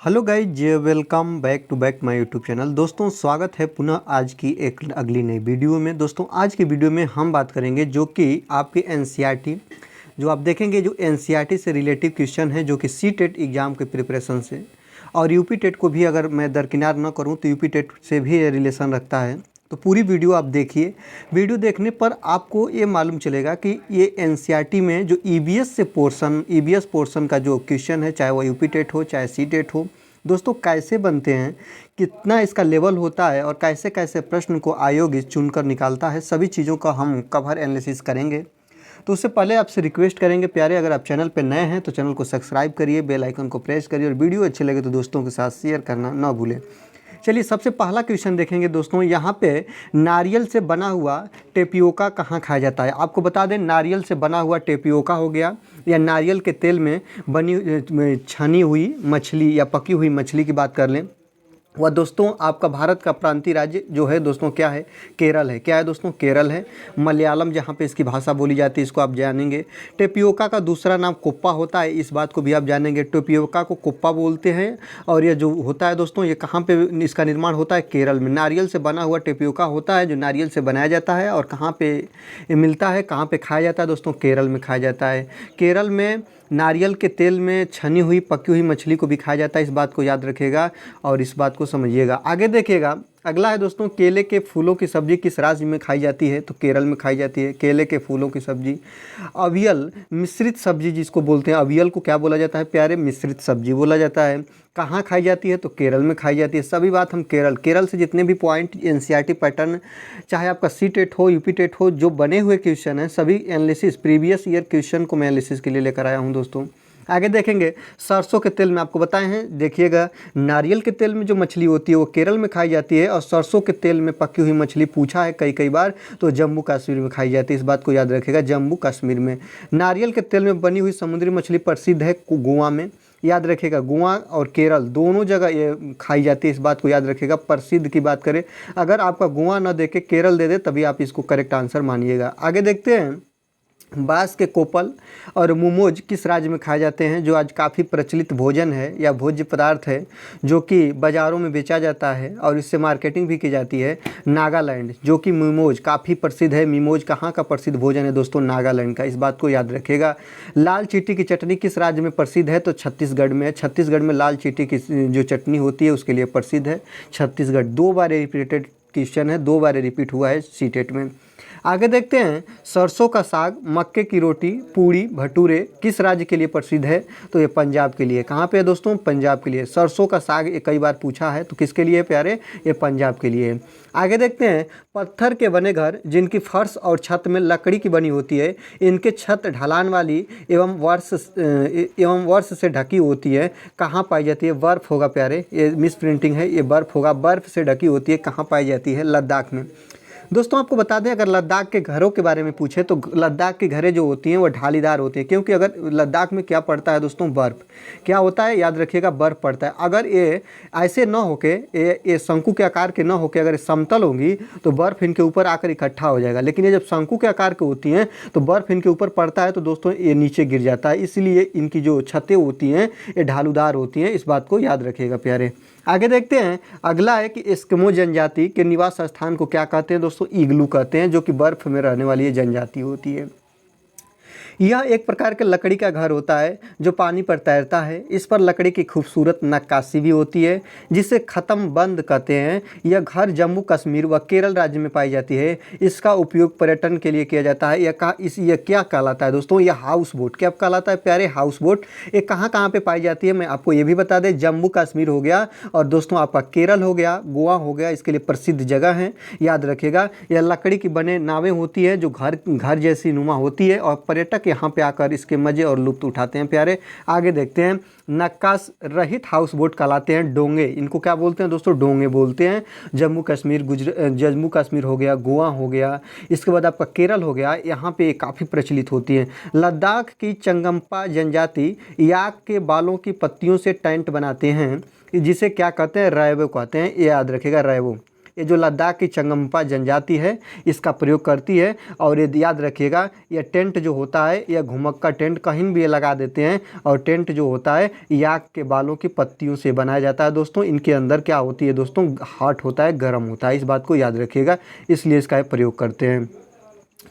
Hello guys, welcome back to back my YouTube channel. दोस्तों, स्वागत है पुनः आज की एक अगली नई वीडियो में। दोस्तों, आज की वीडियो में हम बात करेंगे जो कि आपके एनसीईआरटी जो आप देखेंगे जो एनसीईआरटी से रिलेटिव क्वेश्चन है, जो कि सी टेट एग्ज़ाम के प्रिपरेशन से और यूपी टेट को भी अगर मैं दरकिनार न करूं तो यूपी टेट से भी रिलेशन रखता है। तो पूरी वीडियो आप देखिए। वीडियो देखने पर आपको ये मालूम चलेगा कि ये एनसीईआरटी में जो ईवीएस पोर्शन का जो क्वेश्चन है, चाहे वो यूपी टेट हो चाहे सी टेट हो, दोस्तों कैसे बनते हैं, कितना इसका लेवल होता है और कैसे कैसे प्रश्न को आयोग चुनकर निकालता है, सभी चीज़ों का हम कवर एनालिसिस करेंगे। तो उससे पहले आपसे रिक्वेस्ट करेंगे प्यारे, अगर आप चैनल पर नए हैं तो चैनल को सब्सक्राइब करिए, बेल आइकन को प्रेस करिए और वीडियो अच्छे लगे तो दोस्तों के साथ शेयर करना ना भूलें। चलिए, सबसे पहला क्वेश्चन देखेंगे दोस्तों। यहाँ पे नारियल से बना हुआ टेपियोका कहाँ खाया जाता है? आपको बता दें, नारियल से बना हुआ टेपियोका हो गया या नारियल के तेल में बनी छनी हुई मछली या पकी हुई मछली की बात कर लें, वह दोस्तों आपका भारत का प्रांतीय राज्य जो है दोस्तों क्या है? केरल है। क्या है दोस्तों? केरल है। मलयालम जहाँ पे इसकी भाषा बोली जाती है, इसको आप जानेंगे। टेपियोका का दूसरा नाम कोप्पा होता है, इस बात को भी आप जानेंगे। टेपियोका को कोप्पा बोलते हैं और ये जो होता है दोस्तों, ये कहाँ पे इसका निर्माण होता है? केरल में। नारियल से बना हुआ टेपियोका होता है जो नारियल से बनाया जाता है और कहाँ पे मिलता है, कहाँ पे खाया जाता है दोस्तों? केरल में खाया जाता है। केरल में नारियल के तेल में छनी हुई पकी हुई मछली को भी खाया जाता है, इस बात को याद रखिएगा और इस बात को समझिएगा। आगे देखिएगा, अगला है दोस्तों, केले के फूलों की सब्ज़ी किस राज्य में खाई जाती है? तो केरल में खाई जाती है केले के फूलों की सब्ज़ी। अवियल मिश्रित सब्ज़ी जिसको बोलते हैं, अवियल को क्या बोला जाता है प्यारे? मिश्रित सब्ज़ी बोला जाता है। कहाँ खाई जाती है? तो केरल में खाई जाती है। सभी बात हम केरल से जितने भी पॉइंट एनसीईआरटी पैटर्न, चाहे आपका सी टेट हो यूपी टेट हो, जो बने हुए क्वेश्चन हैं सभी एनालिसिस प्रीवियस ईयर क्वेश्चन को मैं एनालिसिस के लिए लेकर आया हूँ दोस्तों। आगे देखेंगे, सरसों के तेल में आपको बताए हैं। देखिएगा, नारियल के तेल में जो मछली होती है वो केरल में खाई जाती है और सरसों के तेल में पकी हुई मछली पूछा है कई बार तो जम्मू कश्मीर में खाई जाती है, इस बात को याद रखिएगा। जम्मू कश्मीर में। नारियल के तेल में बनी हुई समुद्री मछली प्रसिद्ध है गोवा में, याद रखिएगा। गोवा और केरल दोनों जगह ये खाई जाती है, इस बात को याद रखिएगा। प्रसिद्ध की बात करें, अगर आपका गोवा न दे के केरल दे दे तभी आप इसको करेक्ट आंसर मानिएगा। आगे देखते हैं, बांस के कोपल और मोमोज किस राज्य में खाए जाते हैं? जो आज काफ़ी प्रचलित भोजन है या भोज्य पदार्थ है जो कि बाज़ारों में बेचा जाता है और इससे मार्केटिंग भी की जाती है। नागालैंड, जो कि मोमोज काफ़ी प्रसिद्ध है। मोमोज कहाँ का प्रसिद्ध भोजन है दोस्तों? नागालैंड का, इस बात को याद रखिएगा। लाल चींटी की चटनी किस राज्य में प्रसिद्ध है? तो छत्तीसगढ़ में है। छत्तीसगढ़ में लाल चींटी की जो चटनी होती है उसके लिए प्रसिद्ध है छत्तीसगढ़। 2 बार रिपीटेड क्वेश्चन है, 2 बार रिपीट हुआ है सी टेट में। आगे देखते हैं, सरसों का साग, मक्के की रोटी, पूड़ी, भटूरे किस राज्य के लिए प्रसिद्ध है? तो ये पंजाब के लिए। कहाँ पे है दोस्तों? पंजाब के लिए। सरसों का साग ये कई बार पूछा है, तो किसके लिए प्यारे? ये पंजाब के लिए। आगे देखते हैं, पत्थर के बने घर जिनकी फर्श और छत में लकड़ी की बनी होती है, इनके छत ढलान वाली एवं वर्ष से ढकी होती है, कहाँ पाई जाती है? बर्फ़ होगा प्यारे, ये मिस प्रिंटिंग है, ये बर्फ़ होगा। बर्फ़ से ढकी होती है, कहाँ पाई जाती है? लद्दाख में। दोस्तों, आपको बता दें, अगर लद्दाख के घरों के बारे में पूछे तो लद्दाख की घरें जो होती हैं वो ढालीदार होती हैं, क्योंकि अगर लद्दाख में क्या पड़ता है दोस्तों? बर्फ़। क्या होता है? याद रखिएगा, बर्फ़ पड़ता है। अगर ये ऐसे न होके, ये शंकु के आकार के न होके अगर समतल होंगी तो बर्फ़ इनके ऊपर आकर इकट्ठा हो जाएगा, लेकिन ये जब शंकु के आकार की होती हैं तो बर्फ़ इनके ऊपर पड़ता है तो दोस्तों ये नीचे गिर जाता है, इसलिए इनकी जो छतें होती हैं ये ढालूदार होती हैं, इस बात को याद रखिएगा प्यारे। आगे देखते हैं, अगला है कि एस्किमो जनजाति के निवास स्थान को क्या कहते हैं दोस्तों? इग्लू कहते हैं, जो कि बर्फ़ में रहने वाली ये जनजाति होती है। यह एक प्रकार का लकड़ी का घर होता है जो पानी पर तैरता है। इस पर लकड़ी की खूबसूरत नक्काशी भी होती है जिसे ख़त्म बंद कहते हैं। यह घर जम्मू कश्मीर व केरल राज्य में पाई जाती है। इसका उपयोग पर्यटन के लिए किया जाता है। यह क्या कहलाता है दोस्तों? यह हाउस बोट। क्या कहलाता है प्यारे? House boat. ये कहाँ कहाँ पे पाई जाती है मैं आपको ये भी बता दें। जम्मू कश्मीर हो गया और दोस्तों आपका केरल हो गया, गोवा हो गया, इसके लिए प्रसिद्ध जगह है, याद रखिएगा। यह लकड़ी की बने नावें होती है जो घर जैसी नुमा होती है और पर्यटक यहाँ पे आकर इसके मज़े और लुत्फ उठाते हैं प्यारे। आगे देखते हैं, नक्काश रहित हाउस बोट कहलाते हैं डोंगे। इनको क्या बोलते हैं दोस्तों? डोंगे बोलते हैं। जम्मू कश्मीर हो गया, गोवा हो गया, इसके बाद आपका केरल हो गया, यहाँ पे काफ़ी प्रचलित होती है। लद्दाख की चंगम्पा जनजाति याक के बालों की पत्तियों से टेंट बनाते हैं, जिसे क्या कहते हैं? रैवो कहते हैं, ये याद रखिएगा, रैवो। ये जो लद्दाख की चंगम्पा जनजाति है इसका प्रयोग करती है। और ये याद रखिएगा, यह टेंट जो होता है यह घुमक्का टेंट कहीं भी ये लगा देते हैं। और टेंट जो होता है याक के बालों की पत्तियों से बनाया जाता है दोस्तों। इनके अंदर क्या होती है दोस्तों, हॉट होता है, गर्म होता है, इस बात को याद रखिएगा, इसलिए इसका प्रयोग करते हैं।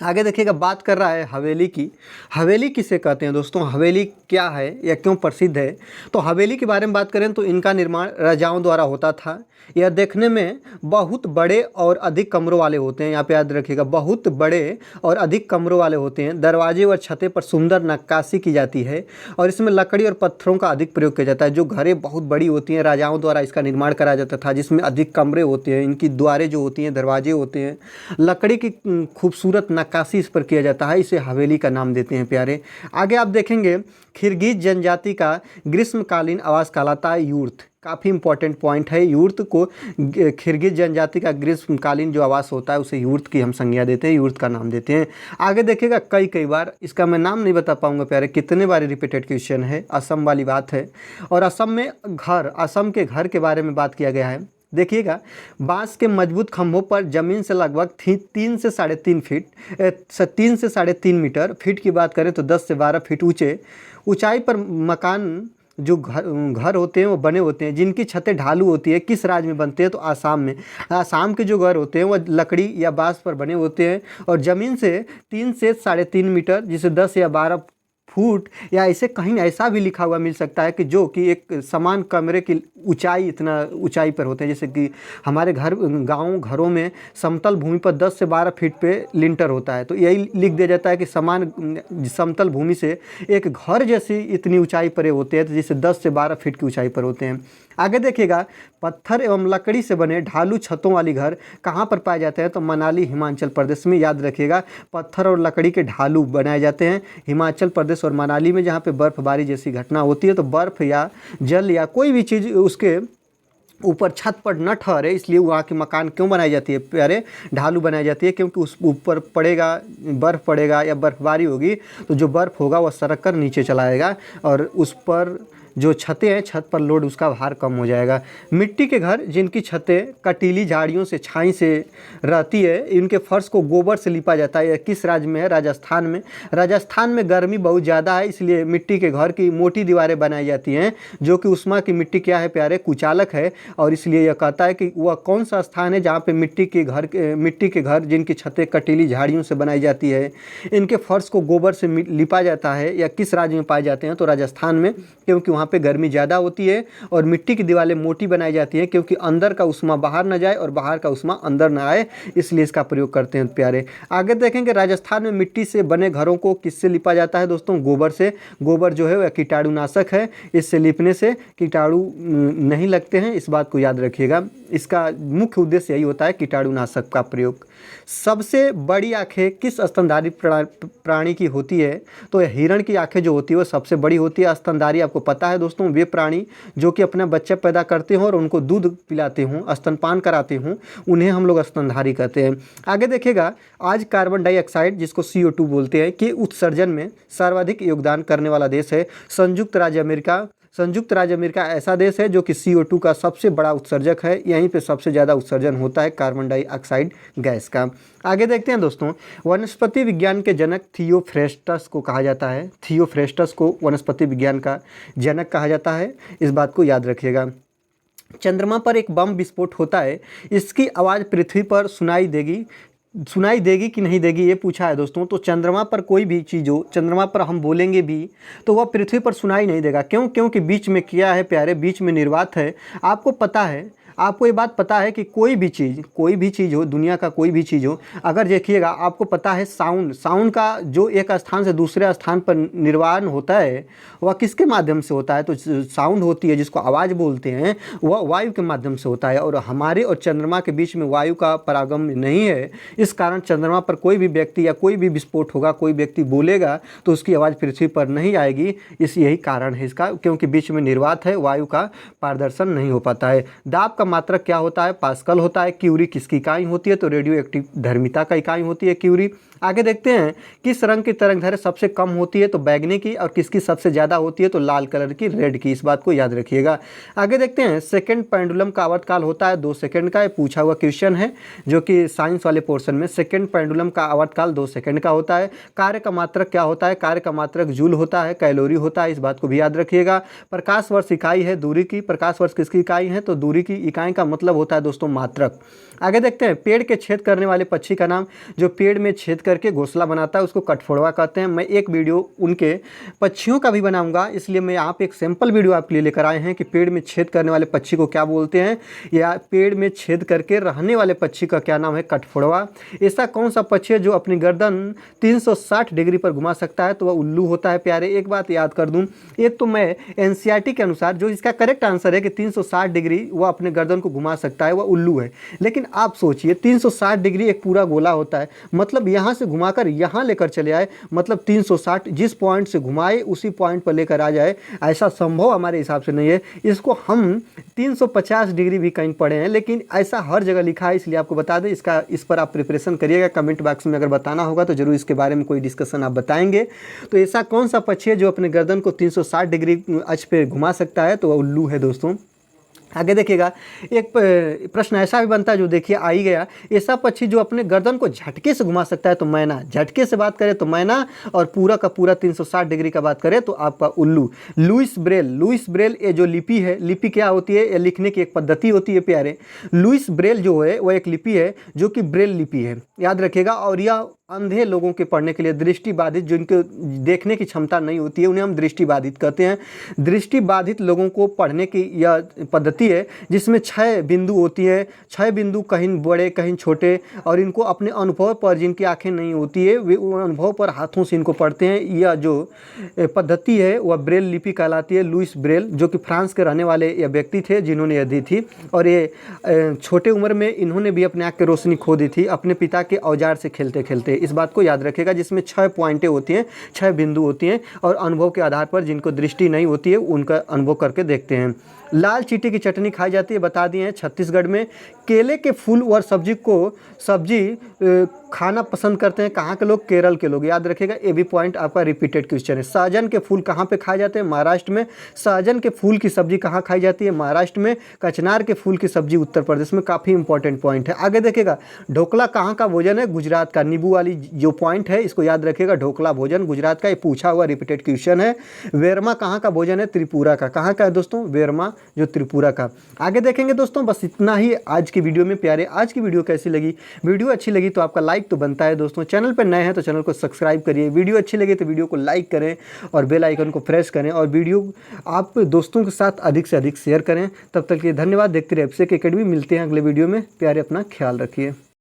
आगे देखिएगा, बात कर रहा है हवेली की। हवेली किसे कहते हैं दोस्तों, हवेली क्या है या क्यों प्रसिद्ध है। तो हवेली के बारे में बात करें तो इनका निर्माण राजाओं द्वारा होता था। यह देखने में बहुत बड़े और अधिक कमरों वाले होते हैं। यहाँ पे याद रखिएगा, बहुत बड़े और अधिक कमरों वाले होते हैं। दरवाजे और छतें पर सुंदर नक्काशी की जाती है और इसमें लकड़ी और पत्थरों का अधिक प्रयोग किया जाता है। जो घरें बहुत बड़ी होती हैं, राजाओं द्वारा इसका निर्माण कराया जाता था, जिसमें अधिक कमरे होते हैं। इनकी द्वारें जो होती हैं, दरवाजे होते हैं, लकड़ी की खूबसूरत नक्काशी इस पर किया जाता है। इसे हवेली का नाम देते हैं प्यारे। आगे आप देखेंगे, किर्गिज जनजाति का ग्रीष्मकालीन आवास कहलाता है यूर्त। काफ़ी इंपॉर्टेंट पॉइंट है, यूर्त को, किर्गिज जनजाति का ग्रीष्मकालीन जो आवास होता है उसे यूर्त की हम संज्ञा देते हैं, यूर्त का नाम देते हैं। आगे देखिएगा, कई बार इसका मैं नाम नहीं बता पाऊंगा प्यारे, कितने बार रिपीटेड क्वेश्चन है, असम वाली बात है। और असम में घर, असम के घर के बारे में बात किया गया है। देखिएगा, बांस के मजबूत खंभों पर ज़मीन से लगभग 3 से 3.5 फीट, 3 से 3.5 मीटर, फीट की बात करें तो 10 से 12 फीट ऊंचाई पर मकान जो घर होते हैं वो बने होते हैं, जिनकी छतें ढालू होती है। किस राज्य में बनते हैं तो आसाम में। आसाम के जो घर होते हैं वो लकड़ी या बांस पर बने होते हैं और ज़मीन से 3 से 3.5 मीटर, जिसे 10 या 12 फुट या ऐसे कहीं ऐसा भी लिखा हुआ मिल सकता है कि जो कि एक समान कमरे की ऊंचाई, इतना ऊंचाई पर होते हैं। जैसे कि हमारे गाँव घरों में समतल भूमि पर 10 से 12 फीट पे लिंटर होता है, तो यही लिख दिया जाता है कि समान समतल भूमि से एक घर जैसी इतनी ऊंचाई पर होते हैं, तो जिसे 10 से 12 फीट की ऊंचाई पर होते हैं। आगे देखिएगा, पत्थर एवं लकड़ी से बने ढालू छतों वाली घर कहाँ पर पाए जाते हैं तो मनाली, हिमाचल प्रदेश में। याद रखिएगा, पत्थर और लकड़ी के ढालू बनाए जाते हैं हिमाचल प्रदेश और मनाली में, जहाँ पे बर्फबारी जैसी घटना होती है तो बर्फ़ या जल या कोई भी चीज़ उसके ऊपर छत पर न ठहरे, इसलिए वहाँ के मकान क्यों बनाई जाती है प्यारे, ढालू बनाई जाती है, क्योंकि उस ऊपर पड़ेगा, बर्फ़ पड़ेगा या बर्फबारी होगी तो जो बर्फ़ होगा वह सरक कर नीचे चला आएगा और उस पर जो छतें हैं, छत पर लोड, उसका भार कम हो जाएगा। मिट्टी के घर जिनकी छतें कटीली झाड़ियों से, छाई से रहती है, इनके फर्श को गोबर से लिपा जाता है। यह किस राज्य में है, राजस्थान में। राजस्थान में गर्मी बहुत ज़्यादा है, इसलिए मिट्टी के घर की मोटी दीवारें बनाई जाती हैं, जो कि उष्मा की मिट्टी क्या है प्यारे, कुचालक है। और इसलिए यह कहता है कि वह कौन सा स्थान है जहाँ पे मिट्टी के घर जिनकी छतें कटीली झाड़ियों से बनाई जाती है, इनके फर्श को गोबर से लिपा जाता है, या किस राज्य में पाए जाते हैं तो राजस्थान में, क्योंकि वहाँ पे गर्मी ज़्यादा होती है और मिट्टी की दीवारें मोटी बनाई जाती हैं, क्योंकि अंदर का उष्मा बाहर न जाए और बाहर का उष्मा अंदर न आए, इसलिए इसका प्रयोग करते हैं प्यारे। आगे देखेंगे, राजस्थान में मिट्टी से बने घरों को किससे लिपा जाता है दोस्तों, गोबर से। गोबर जो है वह कीटाणुनाशक है, इससे लिपने से कीटाणु नहीं लगते हैं, इस बात को याद रखिएगा। इसका मुख्य उद्देश्य यही होता है, कीटाणुनाशक का प्रयोग। सबसे बड़ी आंखें किस स्तनधारी प्राणी की होती है तो हिरण की आंखें जो होती है वो सबसे बड़ी होती है। स्तनधारी आपको पता है दोस्तों, वे प्राणी जो कि अपना बच्चा पैदा करते हों और उनको दूध पिलाते हों, स्तनपान कराते हों, उन्हें हम लोग स्तनधारी कहते हैं। आगे देखिएगा, आज कार्बन डाइऑक्साइड जिसको CO2 बोलते हैं कि उत्सर्जन में सर्वाधिक योगदान करने वाला देश है संयुक्त राज्य अमेरिका। संयुक्त राज्य अमेरिका ऐसा देश है जो कि CO2 का सबसे बड़ा उत्सर्जक है। यहीं पे सबसे ज़्यादा उत्सर्जन होता है कार्बन डाइऑक्साइड गैस का। आगे देखते हैं दोस्तों, वनस्पति विज्ञान के जनक थियोफ्रेस्टस को कहा जाता है। थियोफ्रेस्टस को वनस्पति विज्ञान का जनक कहा जाता है, इस बात को याद रखिएगा। चंद्रमा पर एक बम विस्फोट होता है, इसकी आवाज़ पृथ्वी पर सुनाई देगी कि नहीं देगी, ये पूछा है दोस्तों। तो चंद्रमा पर कोई भी चीज़ हो, चंद्रमा पर हम बोलेंगे भी तो वह पृथ्वी पर सुनाई नहीं देगा। क्यों? क्योंकि बीच में क्या है प्यारे, बीच में निर्वात है। आपको पता है, आपको ये बात पता है कि कोई भी चीज़ हो, दुनिया का कोई भी चीज़ हो, अगर देखिएगा आपको पता है साउंड का जो एक स्थान से दूसरे स्थान पर निर्वाहन होता है वह किसके माध्यम से होता है तो साउंड होती है जिसको आवाज़ बोलते हैं, वह वायु के माध्यम से होता है। और हमारे और चंद्रमा के बीच में वायु का परागमन नहीं है, इस कारण चंद्रमा पर कोई भी व्यक्ति या कोई भी विस्फोट होगा, कोई व्यक्ति बोलेगा तो उसकी आवाज़ पृथ्वी पर नहीं आएगी। यही कारण है इसका, क्योंकि बीच में निर्वात है, वायु का पारदर्शन नहीं हो पाता है। दाब का मात्रक क्या होता है, पास्कल होता है। क्यूरी किसकी इकाई होती है तो रेडियो एक्टिव धर्मिता का इकाई होती है क्यूरी। आगे देखते हैं किस रंग की तरंग दैर्घ्य सबसे कम होती है, तो बैगनी की, और किसकी सबसे ज़्यादा होती है, तो लाल कलर की, रेड की। इस बात को याद रखिएगा। आगे देखते हैं सेकंड पेंडुलम का आवर्तकाल होता है 2 सेकंड का। ये पूछा हुआ क्वेश्चन है जो कि साइंस वाले पोर्शन में। सेकंड पेंडुलम का आवर्तकाल 2 सेकंड का होता है। कार्य का मात्रक क्या होता है, कार्य का मात्रक जूल होता है, कैलोरी होता है। इस बात को भी याद रखिएगा। प्रकाश वर्ष इकाई है दूरी की। प्रकाश वर्ष किसकी इकाई है, तो दूरी की इकाई का मतलब होता है दोस्तों मात्रक। आगे देखते हैं पेड़ के छेद करने वाले पक्षी का नाम। जो पेड़ में छेद करके घोंसला बनाता है उसको कठफोड़वा कहते हैं। मैं एक वीडियो उनके पक्षियों का भी बनाऊंगा, इसलिए मैं यहाँ पे एक सैंपल वीडियो आपके लिए लेकर आए हैं कि पेड़ में छेद करने वाले पक्षी को क्या बोलते हैं, या पेड़ में छेद करके रहने वाले पक्षी का क्या नाम है, कठफोड़वा। ऐसा कौन सा पक्षी है जो अपनी गर्दन 360 डिग्री पर घुमा सकता है, तो वह उल्लू होता है प्यारे। एक बात याद कर दूं, एक तो मैं एनसीईआरटी के अनुसार जो इसका करेक्ट आंसर है कि 360 डिग्री वह अपने गर्दन को घुमा सकता है, वह उल्लू है। लेकिन आप सोचिए 360 डिग्री एक पूरा गोला होता है, मतलब यहाँ से घुमाकर यहाँ लेकर चले आए, मतलब 360 जिस पॉइंट से घुमाए उसी पॉइंट पर लेकर आ जाए, ऐसा संभव हमारे हिसाब से नहीं है। इसको हम 350 डिग्री भी कहीं पढ़े हैं, लेकिन ऐसा हर जगह लिखा है, इसलिए आपको बता दें। इस पर आप प्रिपरेशन करिएगा। कमेंट बॉक्स में अगर बताना होगा तो जरूर इसके बारे में कोई डिस्कशन आप बताएंगे। तो ऐसा कौन सा पक्षी है जो अपने गर्दन को 360 डिग्री अक्ष पे घुमा सकता है, तो वह उल्लू है दोस्तों। आगे देखिएगा एक प्रश्न ऐसा भी बनता है जो देखिए आ ही गया। ऐसा पक्षी जो अपने गर्दन को झटके से घुमा सकता है, तो मैना। झटके से बात करें तो मैना, और पूरा का पूरा 360 डिग्री का बात करें तो आपका उल्लू। लुइस ब्रेल ये जो लिपि है, लिपि क्या होती है, ये लिखने की एक पद्धति होती है प्यारे। लुइस ब्रेल जो है वह एक लिपि है जो कि ब्रेल लिपि है, याद रखिएगा। और यह अंधे लोगों के पढ़ने के लिए, दृष्टिबाधित जिनको देखने की क्षमता नहीं होती है उन्हें हम दृष्टिबाधित कहते हैं। दृष्टिबाधित लोगों को पढ़ने की यह पद्धति है जिसमें 6 बिंदु होती है। 6 बिंदु कहीं बड़े कहीं छोटे, और इनको अपने अनुभव पर, जिनकी आंखें नहीं होती है वे अनुभव पर हाथों से इनको पढ़ते हैं। यह जो पद्धति है वह ब्रेल लिपि कहलाती है। लुइस ब्रेल जो कि फ्रांस के रहने वाले यह व्यक्ति थे जिन्होंने यह दी थी, और ये छोटे उम्र में इन्होंने भी अपने आँख की रोशनी खो दी थी अपने पिता के औजार से खेलते खेलते। इस बात को याद रखिएगा, जिसमें 6 पॉइंटें होती हैं, 6 बिंदु होती हैं, और अनुभव के आधार पर जिनको दृष्टि नहीं होती है उनका अनुभव करके देखते हैं। लाल चींटी की चटनी खाई जाती है, बता दिए हैं छत्तीसगढ़ में। केले के फूल और सब्जी खाना पसंद करते हैं कहाँ के लोग, केरल के लोग, याद रखिएगा। ये भी पॉइंट आपका रिपीटेड क्वेश्चन है। सहजन के फूल कहाँ पे खाए जाते हैं, महाराष्ट्र में। सहजन के फूल की सब्जी कहाँ खाई जाती है, महाराष्ट्र में। कचनार के फूल की सब्जी उत्तर प्रदेश में। काफ़ी इंपॉर्टेंट पॉइंट है। आगे देखिएगा ढोकला कहाँ का भोजन है, गुजरात का। नींबू वाली जो पॉइंट है इसको याद रखिएगा, ढोकला भोजन गुजरात का, ये पूछा हुआ रिपीटेड क्वेश्चन है। वेरमा कहाँ का भोजन है, त्रिपुरा का। कहाँ का है दोस्तों, वेरमा जो त्रिपुरा का। आगे देखेंगे दोस्तों, बस इतना ही आज की वीडियो में प्यारे। आज की वीडियो कैसी लगी, वीडियो अच्छी लगी तो आपका लाइक तो बनता है दोस्तों। चैनल पर नए हैं तो चैनल को सब्सक्राइब करिए। वीडियो अच्छी लगी तो वीडियो को लाइक करें और बेल आइकन को प्रेस करें, और वीडियो आप दोस्तों के साथ अधिक से अधिक शेयर करें। तब तक के लिए धन्यवाद। देखते रहिए एफसेक एकेडमी। मिलते हैं अगले वीडियो में प्यारे। अपना ख्याल रखिए।